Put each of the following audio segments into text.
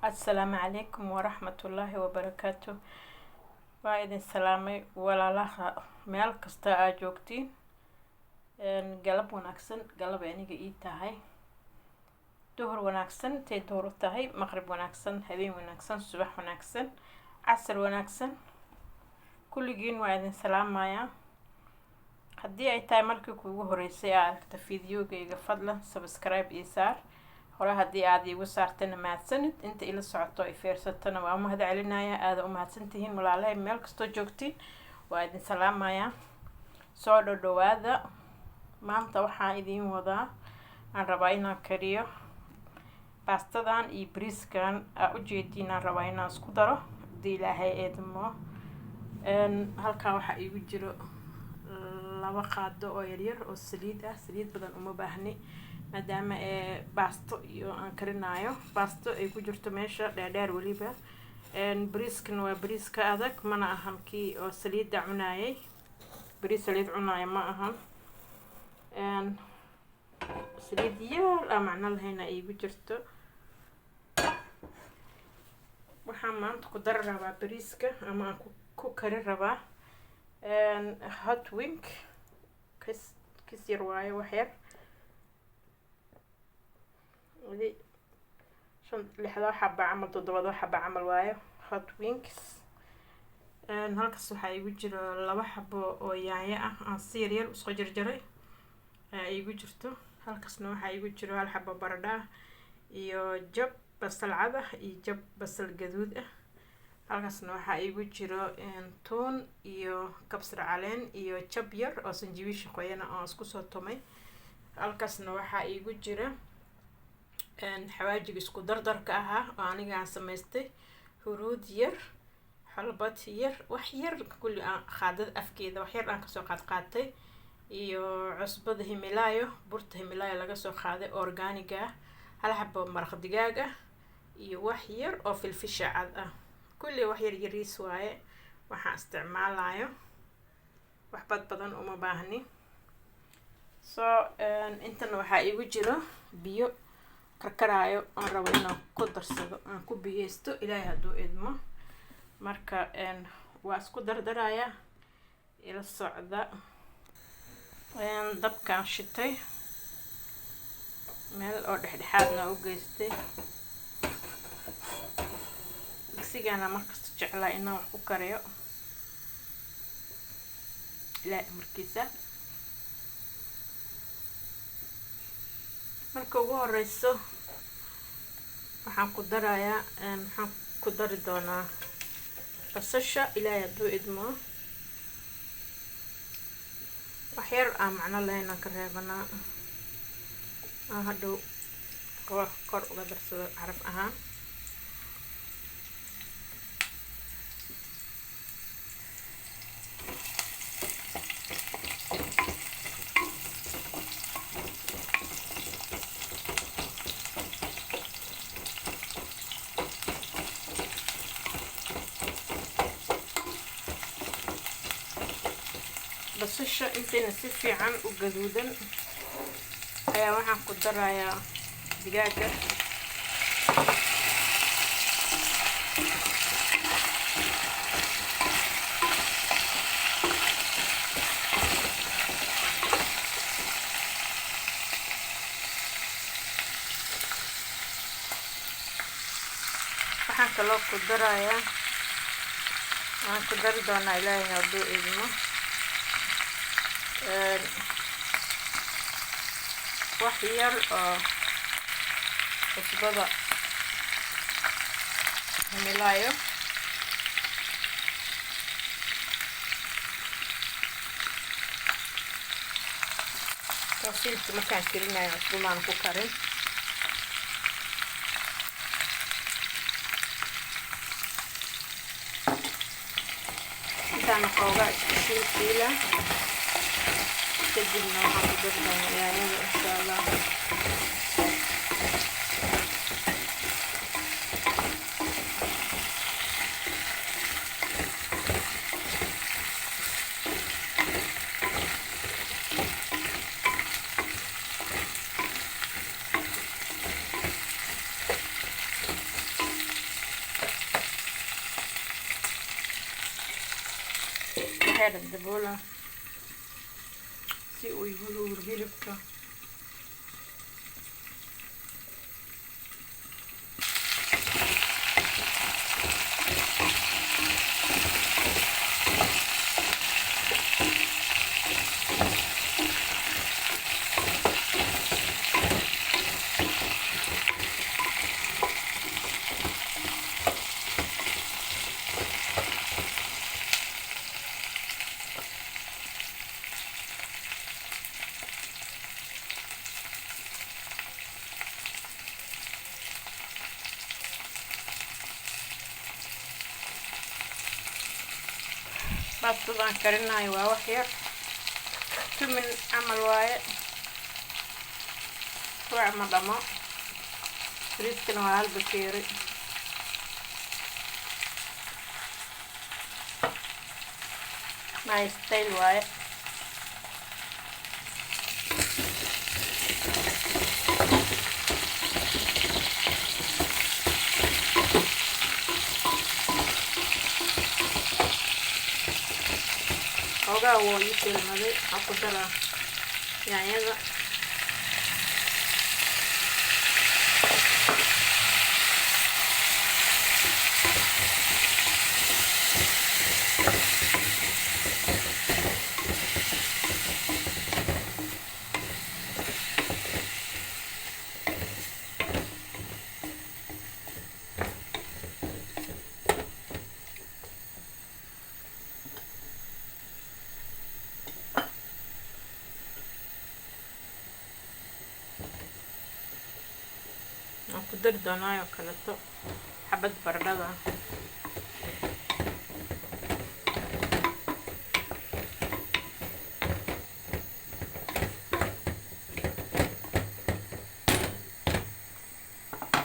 Assalaamu calaykum waraxmatullaahi wabarakaatu. Waa idin salaamay walaalaha meel kasta aad joogtiin. Galab wanaagsan, galab aniga ii tahay. Duhur wanaagsan, intay duhur u tahay, maqrib wanaagsan, habeen wanaagsan, subax wanaagsan, casar wanaagsan. Kulligiin waa idin salaamayaa. Haddii ay tahay markii kuugu horeysay aad aragta fiidiyogayga, fadlan subscribe ii saar. hore haddii aad iigu saartana mahadsanid, inta ila socoto ay fiirsatana waa mahad celinayaa. aad u mahadsantihiin walaalahay meel kastoo joogtiin, waa idin salaamayaa. soo dhawaada. maanta waxaan idin wadaa, aan rabaa inaan kariyo bastadan iyo bariiskan u jeediin. aan rabaa inaan isku daro haddii ilaahay eedmo. halkan waxaa iigu jiro 2 qaado oo yaryar oo saliid ah. saliid badan uma baahni maadaama baasto iyo aan karinayo. baasto ay ku jirto meesha dheer waliba. bariiskan waa bariiska adag, mana ahan kii oo saliida cunayay. bariis saliid cunaya ma ahan. saliid yar aan macno lahayn ay igu jirto. waxaan maanta ku dari rabaa bariiska, ama aan ku kari rabaa hot wing. kis yar waaye, wax yar. 6 xabo camal 7 xabo camal waaye hot wings. halkaas waxaa igu jiro 2 xabo oo yaanyo ah aan si yaryar usoo jarjaray igu jirto. halkaasna waxaa igu jiro 1 xabo baradho ah iyo jab basal cad ah iyo jab basal gaduud ah. halkaasna waxaa igu jiro toon iyo kabsar caleen iyo jab yar oo sanjabiil qoyana oo isku soo tumay. halkaasna waxaa igu jira xawaajiga isku dardarka ahaa oo aniga aan samaystay. huruud yar, xalbad yar, wax yar kulli aan qaadad afkeeda wax yar aan kasoo qaatay, iyo cusbada himilaayo, burta himilaayo laga soo qaaday organiga ah, 1 xabo maraq digaag ah, iyo wax yar oo filfisha cad ah. kulli wax yar yariis waaye waxaan isticmaalayo, wax badan uma baahni. intana waxaa igu jiro biyo karkaraayo aan rabo inaan ku darsado, aan ku biyeysto ilaahay hadduu idmo. marka waa isku dardarayaa, ila socda. dabkaan shitay, meel oo dhexdhexaadna u geystay. digsigana markasta jeclaa inaan wax ku kariyo ilaahay markiisa. marka ugu horeyso waxaan ku dari doonaa basasha ilaahay hadduu idmo. wax yar aan macno lahayn aan ka reebanaa, aan hadhow kor uga darsado caraf ahaan. basasha intayna si fiican u gaduudan ayaa waxaan ku darayaa digaaga. waxaan kaloo ku darayaa, waan ku dari doonaa ilaahay hadduu idmo, wax yar oo cusbada himilaayo. toosinta markaan karinayo cusbo maan ku karin. intaana xoogaa isku shiila kadibna waxaan ku dari doonaa yaanyada insha allah. waxyar daboola si uu igu huur hilibka. baastadaan karinayo waa wax yar tumin camal waaye ruuc ma dhamo bariiskana waa hal bakeeri my style waaye ogaa woo ii filmaday waxaan ku daraa yaanyada ku dari doonaa oo kaleeto xabad baradhada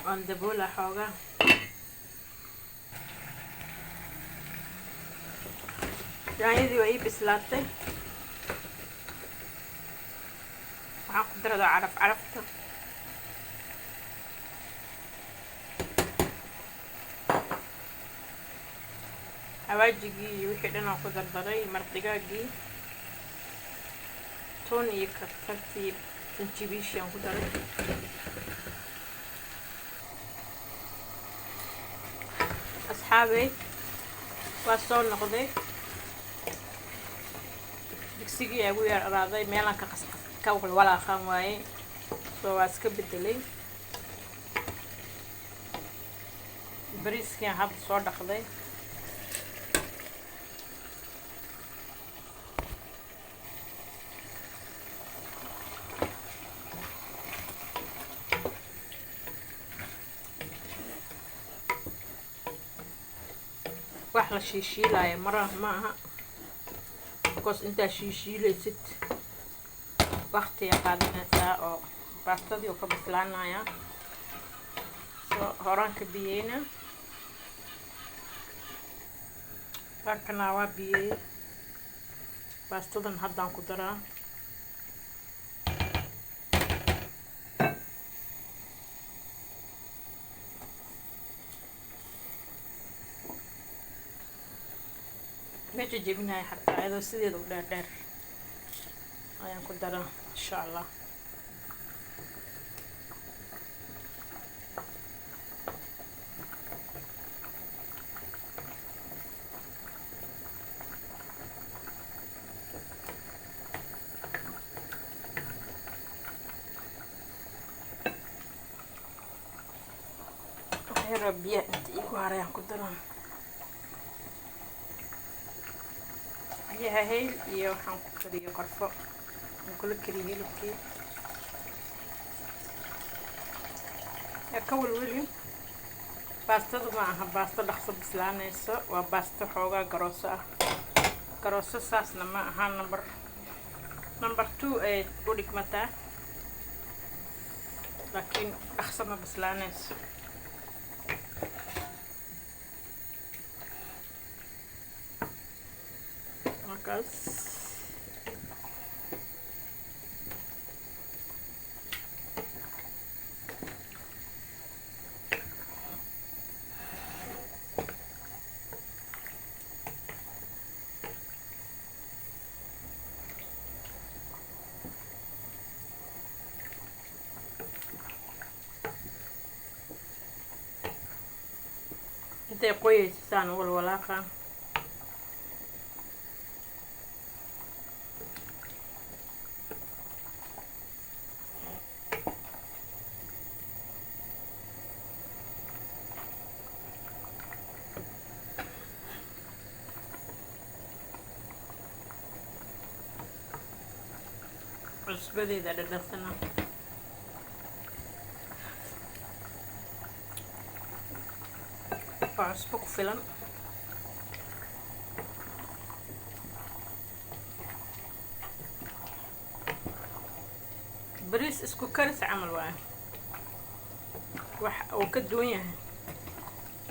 aan daboola xoogaa yaanyadii waa ii bislaatay waxaan ku daradaa carafta hawaajigii iyo wixii dhan aan ku dardaray mardigaagii toon iyo karkartii sanjibiishii aan ku daray asxaabey waa soo noqday digsigii agu yar araaday meelaan ka walaaqan waaye soo waa iska bedelay bariiskii aan hadda soo dhaqday wax la shiishiilaayo maraha ma aha because intaa shiishiilaysid waqtiga qaadanaysaa oo baastadii oo ka bislaanaya soo horaan ka biyeyna baakana waa biyey baastadan haddaan ku daraa meesha jebinahay xataa ayadoo sideeda u dheer ayaan ku daraa insha allah waxyaro biyo inta igu haray aan ku daraa biyaha hayl iyo waxaan ku kariyo qorfo aan kula kariyo hilibkii ka walweli baastada ma aha baasto dhaqso bislaanayso waa baasto xoogaa garooso ah garooso saasna ma aha number 2 ay u dhigmataa laakiin dhaqso ma bislaanayso markaas intay qoyaysa saan walwalaaqa. cusbadeeda dhadhansana. waa cusbo ku filan. bariis isku karis camal waaye, wax uu ka duwan yahay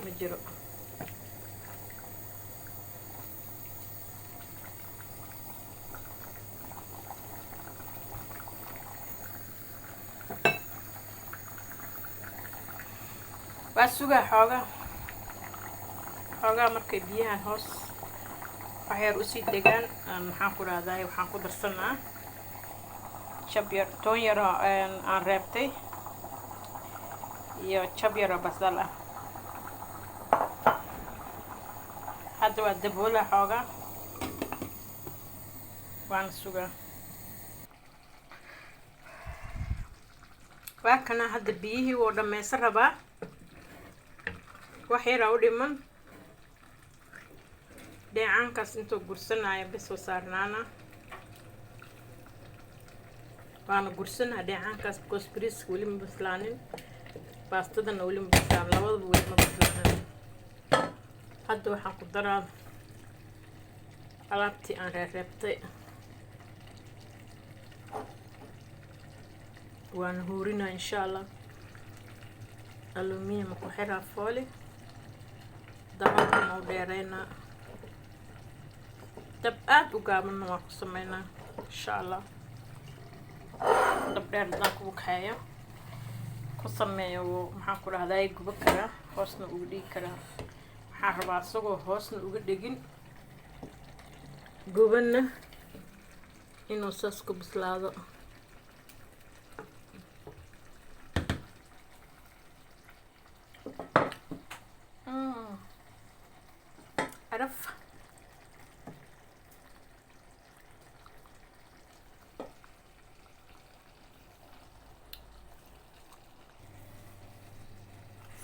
ma jiro. waa sugaa xoogaa markay biyahan hoos waxyar usii degaan maxaan ku rahdaay waxaan ku darsanaa jab yar toon yar oo aan reebtay iyo jab yar oo basal ah. hadda waa daboola xoogaa waana sugaa. waa kana hadda biyihii wuu dhammaysan rabaa, wax yaraa u dhiman. dheecaankaas intuu gursanaayo bes oo saarnaana waana gursanaa dheecaankaas because bariiska weli ma bislaanin, baastadana weli ma bislaan, labadaba weli ma bislaanin. hadda waxaan ku daraa alaabtii aan reebtay, waana huurinaa insha allah. aluminium ku xiraa fooli, dabadana u dheereynaa, dab aad u gaabanna waan ku sameynaa insha allah. dab dheer hadaan kugu kaxeeyo ku sameeyo maxaan ku rahdaay gubo karaa, hoosna uga dhigi karaa. waxaan rabaa isagoo hoosna uga dhigin gubanna inuu saas ku bislaado. araf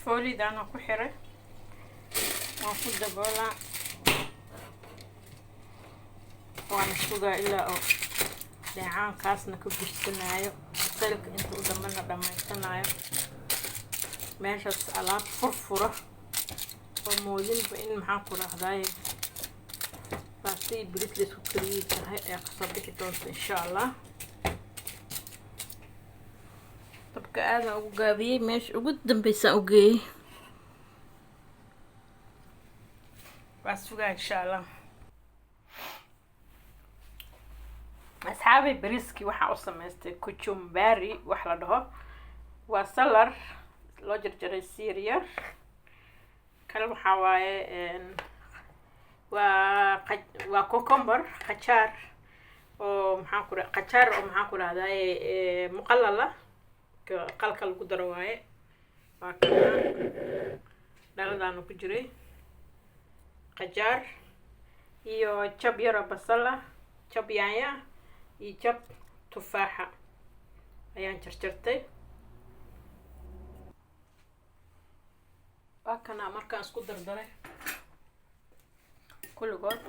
foolidaan ku xiray, waan ku daboolaa, waana sugaa ilaa oo dheecaankaasna ka gursanaayo, salka inta u dambana dhammaysanaayo. meeshaas alaab furfura oo moodinba in maxaan ku rahdaay baastay bariis laysku kariyey tahay ee kasoo bixi doonta insha allah. dabka aadan ugu gaabiyey, meesha ugu dambeysaan u geeyey. waa sugaa insha allah. asxaabay bariiskii waxaa u samaystay kuchumbari wax la dhaho. waa salar loo jarjaray siryar. kale waxaa waaye waa cucumber qajaar oo maxaan ku rahdaay muqallala qalka lagu daro waaye. waa kana dhaladaana ku jiray qajaar iyo jab yar oo basal ah, jab yaanya iyo jab tufaaxa ayaan jarjartay. waa kana markaan isku dardaray kulligood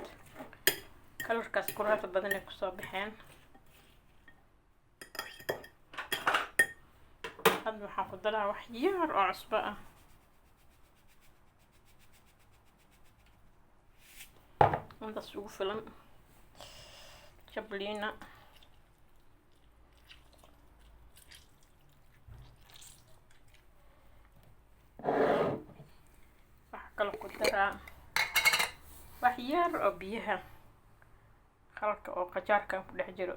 kalarkaas quruxda badan ay kusoo baxeen. hadda waxaan ku daraa wax yar oo cusbo ah, intaas ugu filan. jabliina waxaa kaloo ku daraa wax yar oo biyaha halka oo qajaarkan ku dhex jiro.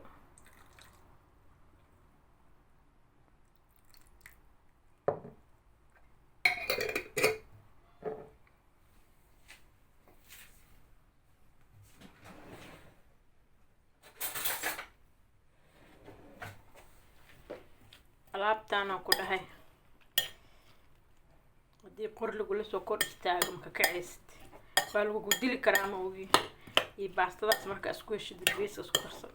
alaabtaan aan ku dhahay دي قر لغو لسو كور استاغ مكا كعيست waa lagu dili karaa ama ogi iyo baastadaas marka isku heshid bees isku darsan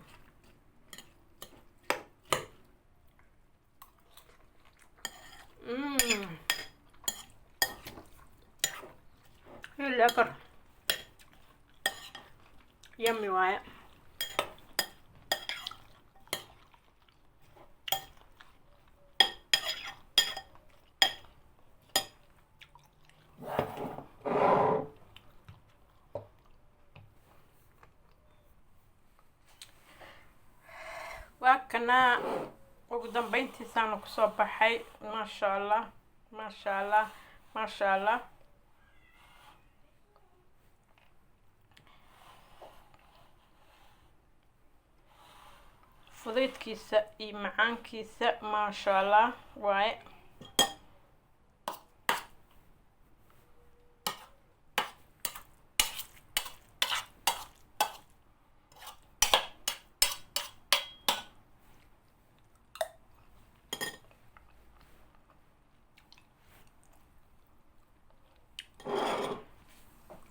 lekker yummy waaye وكنا وقدام بنتي سانو كسوب حي ما شاء الله ما شاء الله ما شاء الله فضيت كيسة اي معان كيسة ما شاء الله واي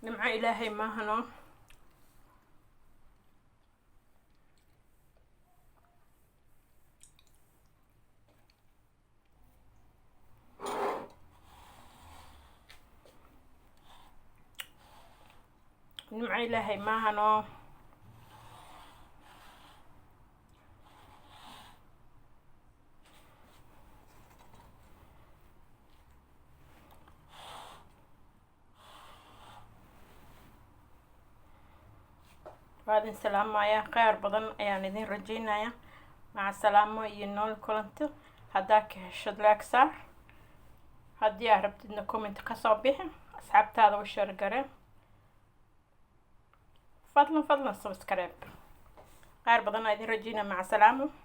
نمع إلهي ما هنو نمع إلهي ما هنو بعد السلام يا خير بدن يعني ذين رجينا يا مع السلامة ينول كلنتو هداك شد لاك صار هدي عرفت إن كومنت كصابيه أصحابت هذا وشر قريب فضلا سبسكرايب خير بدن ذين رجينا مع السلامة.